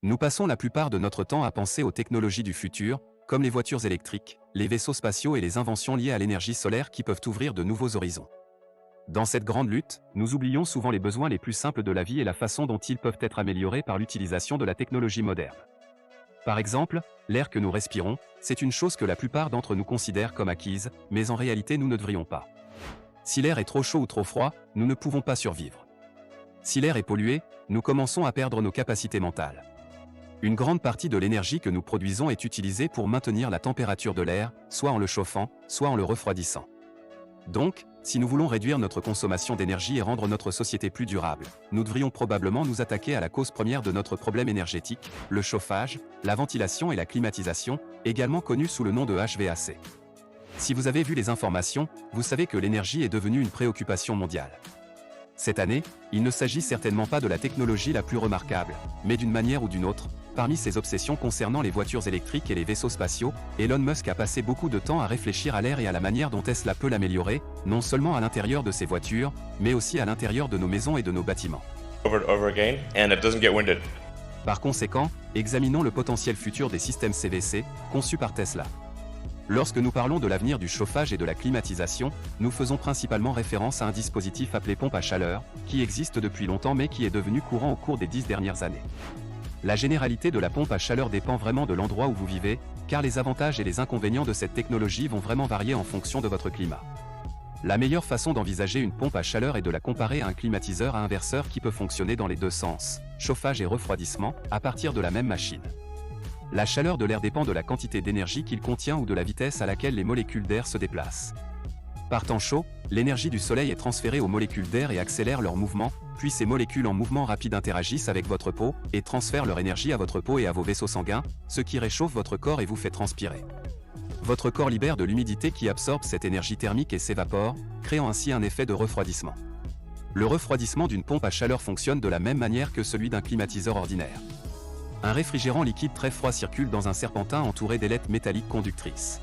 Nous passons la plupart de notre temps à penser aux technologies du futur, comme les voitures électriques, les vaisseaux spatiaux et les inventions liées à l'énergie solaire qui peuvent ouvrir de nouveaux horizons. Dans cette grande lutte, nous oublions souvent les besoins les plus simples de la vie et la façon dont ils peuvent être améliorés par l'utilisation de la technologie moderne. Par exemple, l'air que nous respirons, c'est une chose que la plupart d'entre nous considèrent comme acquise, mais en réalité nous ne devrions pas. Si l'air est trop chaud ou trop froid, nous ne pouvons pas survivre. Si l'air est pollué, nous commençons à perdre nos capacités mentales. Une grande partie de l'énergie que nous produisons est utilisée pour maintenir la température de l'air, soit en le chauffant, soit en le refroidissant. Donc, si nous voulons réduire notre consommation d'énergie et rendre notre société plus durable, nous devrions probablement nous attaquer à la cause première de notre problème énergétique, le chauffage, la ventilation et la climatisation, également connus sous le nom de HVAC. Si vous avez vu les informations, vous savez que l'énergie est devenue une préoccupation mondiale. Cette année, il ne s'agit certainement pas de la technologie la plus remarquable, mais d'une manière ou d'une autre, parmi ses obsessions concernant les voitures électriques et les vaisseaux spatiaux, Elon Musk a passé beaucoup de temps à réfléchir à l'air et à la manière dont Tesla peut l'améliorer, non seulement à l'intérieur de ses voitures, mais aussi à l'intérieur de nos maisons et de nos bâtiments. Par conséquent, examinons le potentiel futur des systèmes CVC, conçus par Tesla. Lorsque nous parlons de l'avenir du chauffage et de la climatisation, nous faisons principalement référence à un dispositif appelé pompe à chaleur, qui existe depuis longtemps mais qui est devenu courant au cours des 10 dernières années. La généralité de la pompe à chaleur dépend vraiment de l'endroit où vous vivez, car les avantages et les inconvénients de cette technologie vont vraiment varier en fonction de votre climat. La meilleure façon d'envisager une pompe à chaleur est de la comparer à un climatiseur à inverseur qui peut fonctionner dans les deux sens, chauffage et refroidissement, à partir de la même machine. La chaleur de l'air dépend de la quantité d'énergie qu'il contient ou de la vitesse à laquelle les molécules d'air se déplacent. Par temps chaud, l'énergie du soleil est transférée aux molécules d'air et accélère leur mouvement, puis ces molécules en mouvement rapide interagissent avec votre peau et transfèrent leur énergie à votre peau et à vos vaisseaux sanguins, ce qui réchauffe votre corps et vous fait transpirer. Votre corps libère de l'humidité qui absorbe cette énergie thermique et s'évapore, créant ainsi un effet de refroidissement. Le refroidissement d'une pompe à chaleur fonctionne de la même manière que celui d'un climatiseur ordinaire. Un réfrigérant liquide très froid circule dans un serpentin entouré d'ailettes métalliques conductrices.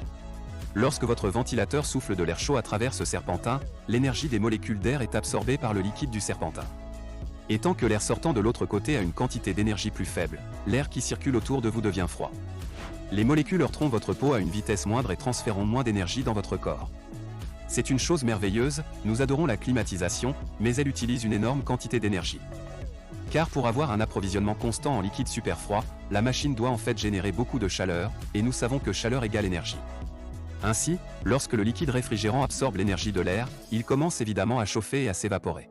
Lorsque votre ventilateur souffle de l'air chaud à travers ce serpentin, l'énergie des molécules d'air est absorbée par le liquide du serpentin. Et tant que l'air sortant de l'autre côté a une quantité d'énergie plus faible, l'air qui circule autour de vous devient froid. Les molécules heurteront votre peau à une vitesse moindre et transféreront moins d'énergie dans votre corps. C'est une chose merveilleuse, nous adorons la climatisation, mais elle utilise une énorme quantité d'énergie. Car pour avoir un approvisionnement constant en liquide super froid, la machine doit en fait générer beaucoup de chaleur, et nous savons que chaleur égale énergie. Ainsi, lorsque le liquide réfrigérant absorbe l'énergie de l'air, il commence évidemment à chauffer et à s'évaporer.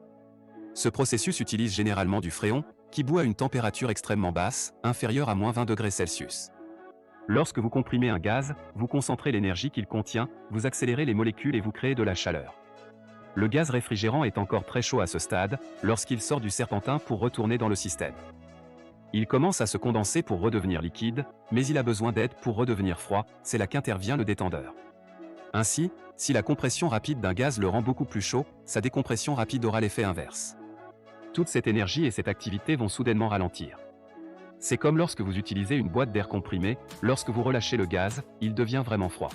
Ce processus utilise généralement du fréon, qui bout à une température extrêmement basse, inférieure à -20 degrés Celsius. Lorsque vous comprimez un gaz, vous concentrez l'énergie qu'il contient, vous accélérez les molécules et vous créez de la chaleur. Le gaz réfrigérant est encore très chaud à ce stade, lorsqu'il sort du serpentin pour retourner dans le système. Il commence à se condenser pour redevenir liquide, mais il a besoin d'aide pour redevenir froid, c'est là qu'intervient le détendeur. Ainsi, si la compression rapide d'un gaz le rend beaucoup plus chaud, sa décompression rapide aura l'effet inverse. Toute cette énergie et cette activité vont soudainement ralentir. C'est comme lorsque vous utilisez une boîte d'air comprimé, lorsque vous relâchez le gaz, il devient vraiment froid.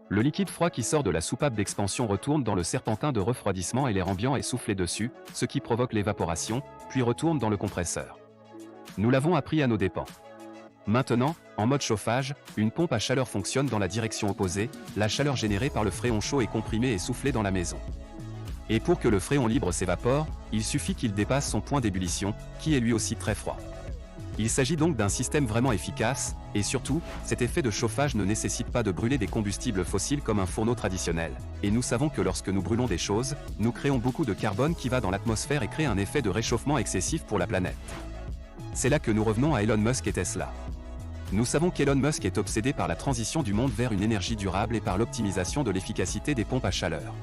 Le liquide froid qui sort de la soupape d'expansion retourne dans le serpentin de refroidissement et l'air ambiant est soufflé dessus, ce qui provoque l'évaporation, puis retourne dans le compresseur. Nous l'avons appris à nos dépens. Maintenant, en mode chauffage, une pompe à chaleur fonctionne dans la direction opposée, la chaleur générée par le fréon chaud est comprimée et soufflée dans la maison. Et pour que le fréon libre s'évapore, il suffit qu'il dépasse son point d'ébullition, qui est lui aussi très froid. Il s'agit donc d'un système vraiment efficace, et surtout, cet effet de chauffage ne nécessite pas de brûler des combustibles fossiles comme un fourneau traditionnel. Et nous savons que lorsque nous brûlons des choses, nous créons beaucoup de carbone qui va dans l'atmosphère et crée un effet de réchauffement excessif pour la planète. C'est là que nous revenons à Elon Musk et Tesla. Nous savons qu'Elon Musk est obsédé par la transition du monde vers une énergie durable et par l'optimisation de l'efficacité des pompes à chaleur.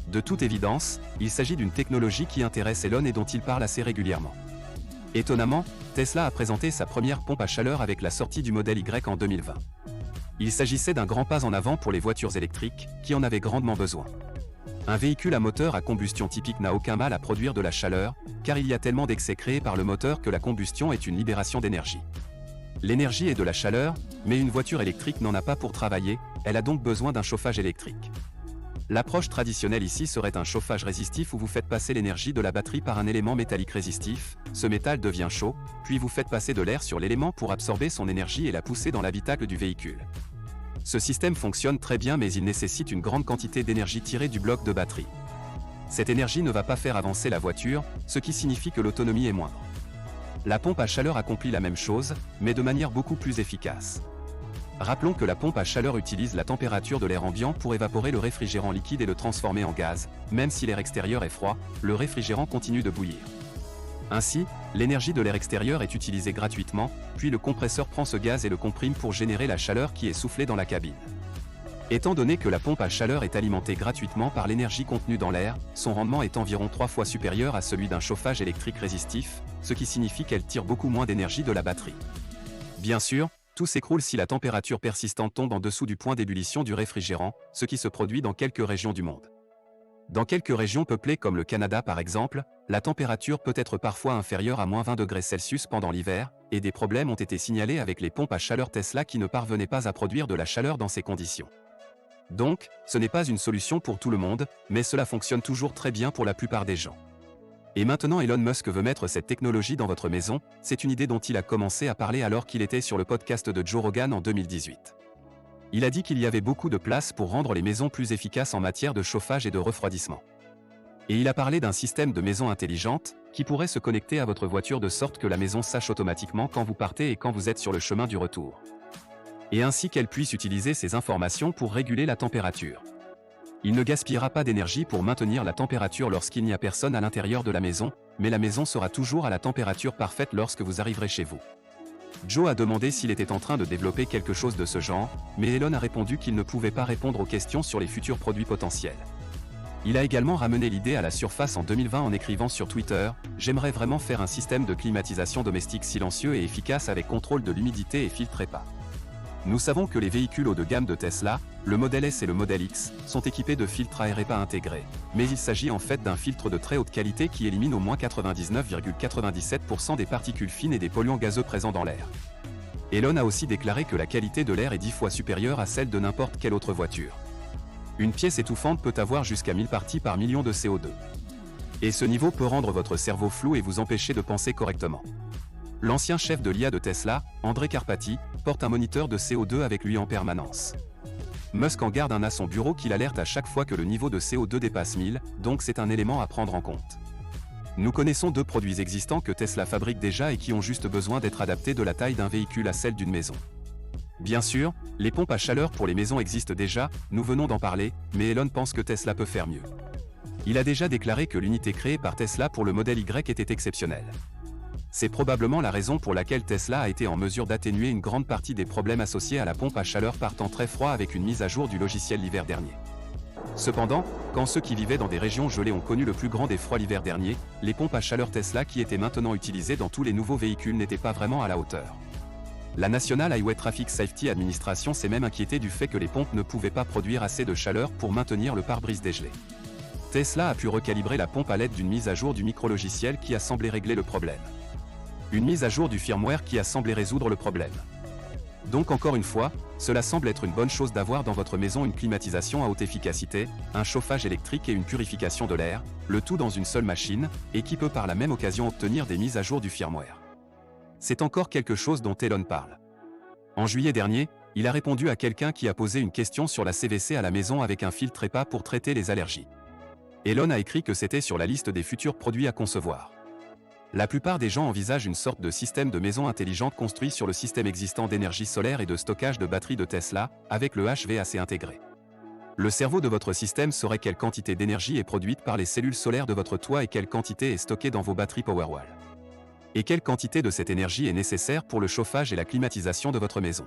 De toute évidence, il s'agit d'une technologie qui intéresse Elon et dont il parle assez régulièrement. Étonnamment, Tesla a présenté sa première pompe à chaleur avec la sortie du modèle Y en 2020. Il s'agissait d'un grand pas en avant pour les voitures électriques, qui en avaient grandement besoin. Un véhicule à moteur à combustion typique n'a aucun mal à produire de la chaleur, car il y a tellement d'excès créés par le moteur que la combustion est une libération d'énergie. L'énergie est de la chaleur, mais une voiture électrique n'en a pas pour travailler, elle a donc besoin d'un chauffage électrique. L'approche traditionnelle ici serait un chauffage résistif où vous faites passer l'énergie de la batterie par un élément métallique résistif, ce métal devient chaud, puis vous faites passer de l'air sur l'élément pour absorber son énergie et la pousser dans l'habitacle du véhicule. Ce système fonctionne très bien mais il nécessite une grande quantité d'énergie tirée du bloc de batterie. Cette énergie ne va pas faire avancer la voiture, ce qui signifie que l'autonomie est moindre. La pompe à chaleur accomplit la même chose, mais de manière beaucoup plus efficace. Rappelons que la pompe à chaleur utilise la température de l'air ambiant pour évaporer le réfrigérant liquide et le transformer en gaz. Même si l'air extérieur est froid, le réfrigérant continue de bouillir. Ainsi, l'énergie de l'air extérieur est utilisée gratuitement, puis le compresseur prend ce gaz et le comprime pour générer la chaleur qui est soufflée dans la cabine. Étant donné que la pompe à chaleur est alimentée gratuitement par l'énergie contenue dans l'air, son rendement est environ 3 fois supérieur à celui d'un chauffage électrique résistif, ce qui signifie qu'elle tire beaucoup moins d'énergie de la batterie. Bien sûr, tout s'écroule si la température persistante tombe en dessous du point d'ébullition du réfrigérant, ce qui se produit dans quelques régions du monde. Dans quelques régions peuplées comme le Canada par exemple, la température peut être parfois inférieure à -20 degrés Celsius pendant l'hiver, et des problèmes ont été signalés avec les pompes à chaleur Tesla qui ne parvenaient pas à produire de la chaleur dans ces conditions. Donc, ce n'est pas une solution pour tout le monde, mais cela fonctionne toujours très bien pour la plupart des gens. Et maintenant Elon Musk veut mettre cette technologie dans votre maison, c'est une idée dont il a commencé à parler alors qu'il était sur le podcast de Joe Rogan en 2018. Il a dit qu'il y avait beaucoup de place pour rendre les maisons plus efficaces en matière de chauffage et de refroidissement. Et il a parlé d'un système de maison intelligente, qui pourrait se connecter à votre voiture de sorte que la maison sache automatiquement quand vous partez et quand vous êtes sur le chemin du retour. Et ainsi qu'elle puisse utiliser ces informations pour réguler la température. Il ne gaspillera pas d'énergie pour maintenir la température lorsqu'il n'y a personne à l'intérieur de la maison, mais la maison sera toujours à la température parfaite lorsque vous arriverez chez vous. Joe a demandé s'il était en train de développer quelque chose de ce genre, mais Elon a répondu qu'il ne pouvait pas répondre aux questions sur les futurs produits potentiels. Il a également ramené l'idée à la surface en 2020 en écrivant sur Twitter « J'aimerais vraiment faire un système de climatisation domestique silencieux et efficace avec contrôle de l'humidité et filtre HEPA. Nous savons que les véhicules haut de gamme de Tesla, le Model S et le Model X, sont équipés de filtres à air HEPA intégrés. Mais il s'agit en fait d'un filtre de très haute qualité qui élimine au moins 99,97% des particules fines et des polluants gazeux présents dans l'air. Elon a aussi déclaré que la qualité de l'air est 10 fois supérieure à celle de n'importe quelle autre voiture. Une pièce étouffante peut avoir jusqu'à 1000 parties par million de CO2. Et ce niveau peut rendre votre cerveau flou et vous empêcher de penser correctement. L'ancien chef de l'IA de Tesla, Andrej Karpathy, porte un moniteur de CO2 avec lui en permanence. Musk en garde un à son bureau qui l'alerte à chaque fois que le niveau de CO2 dépasse 1000, donc c'est un élément à prendre en compte. Nous connaissons 2 produits existants que Tesla fabrique déjà et qui ont juste besoin d'être adaptés de la taille d'un véhicule à celle d'une maison. Bien sûr, les pompes à chaleur pour les maisons existent déjà, nous venons d'en parler, mais Elon pense que Tesla peut faire mieux. Il a déjà déclaré que l'unité créée par Tesla pour le modèle Y était exceptionnelle. C'est probablement la raison pour laquelle Tesla a été en mesure d'atténuer une grande partie des problèmes associés à la pompe à chaleur par temps très froid avec une mise à jour du logiciel l'hiver dernier. Cependant, quand ceux qui vivaient dans des régions gelées ont connu le plus grand des froids l'hiver dernier, les pompes à chaleur Tesla qui étaient maintenant utilisées dans tous les nouveaux véhicules n'étaient pas vraiment à la hauteur. La National Highway Traffic Safety Administration s'est même inquiétée du fait que les pompes ne pouvaient pas produire assez de chaleur pour maintenir le pare-brise dégelé. Tesla a pu recalibrer la pompe à l'aide d'une mise à jour du micrologiciel qui a semblé régler le problème. Une mise à jour du firmware qui a semblé résoudre le problème. Donc encore une fois, cela semble être une bonne chose d'avoir dans votre maison une climatisation à haute efficacité, un chauffage électrique et une purification de l'air, le tout dans une seule machine, et qui peut par la même occasion obtenir des mises à jour du firmware. C'est encore quelque chose dont Elon parle. En juillet dernier, il a répondu à quelqu'un qui a posé une question sur la CVC à la maison avec un filtre HEPA pour traiter les allergies. Elon a écrit que c'était sur la liste des futurs produits à concevoir. La plupart des gens envisagent une sorte de système de maison intelligente construit sur le système existant d'énergie solaire et de stockage de batteries de Tesla, avec le HVAC intégré. Le cerveau de votre système saurait quelle quantité d'énergie est produite par les cellules solaires de votre toit et quelle quantité est stockée dans vos batteries Powerwall. Et quelle quantité de cette énergie est nécessaire pour le chauffage et la climatisation de votre maison.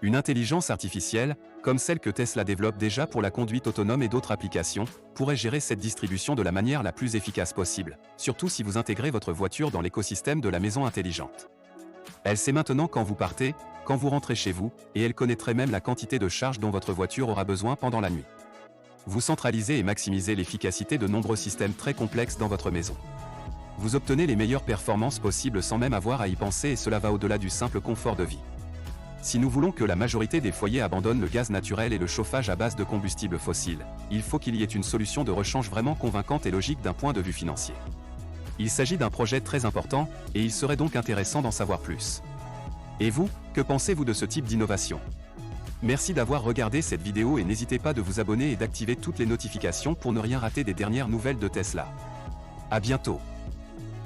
Une intelligence artificielle, comme celle que Tesla développe déjà pour la conduite autonome et d'autres applications, pourrait gérer cette distribution de la manière la plus efficace possible, surtout si vous intégrez votre voiture dans l'écosystème de la maison intelligente. Elle sait maintenant quand vous partez, quand vous rentrez chez vous, et elle connaîtrait même la quantité de charge dont votre voiture aura besoin pendant la nuit. Vous centralisez et maximisez l'efficacité de nombreux systèmes très complexes dans votre maison. Vous obtenez les meilleures performances possibles sans même avoir à y penser et cela va au-delà du simple confort de vie. Si nous voulons que la majorité des foyers abandonnent le gaz naturel et le chauffage à base de combustibles fossiles, il faut qu'il y ait une solution de rechange vraiment convaincante et logique d'un point de vue financier. Il s'agit d'un projet très important, et il serait donc intéressant d'en savoir plus. Et vous, que pensez-vous de ce type d'innovation? Merci d'avoir regardé cette vidéo et n'hésitez pas de vous abonner et d'activer toutes les notifications pour ne rien rater des dernières nouvelles de Tesla. À bientôt.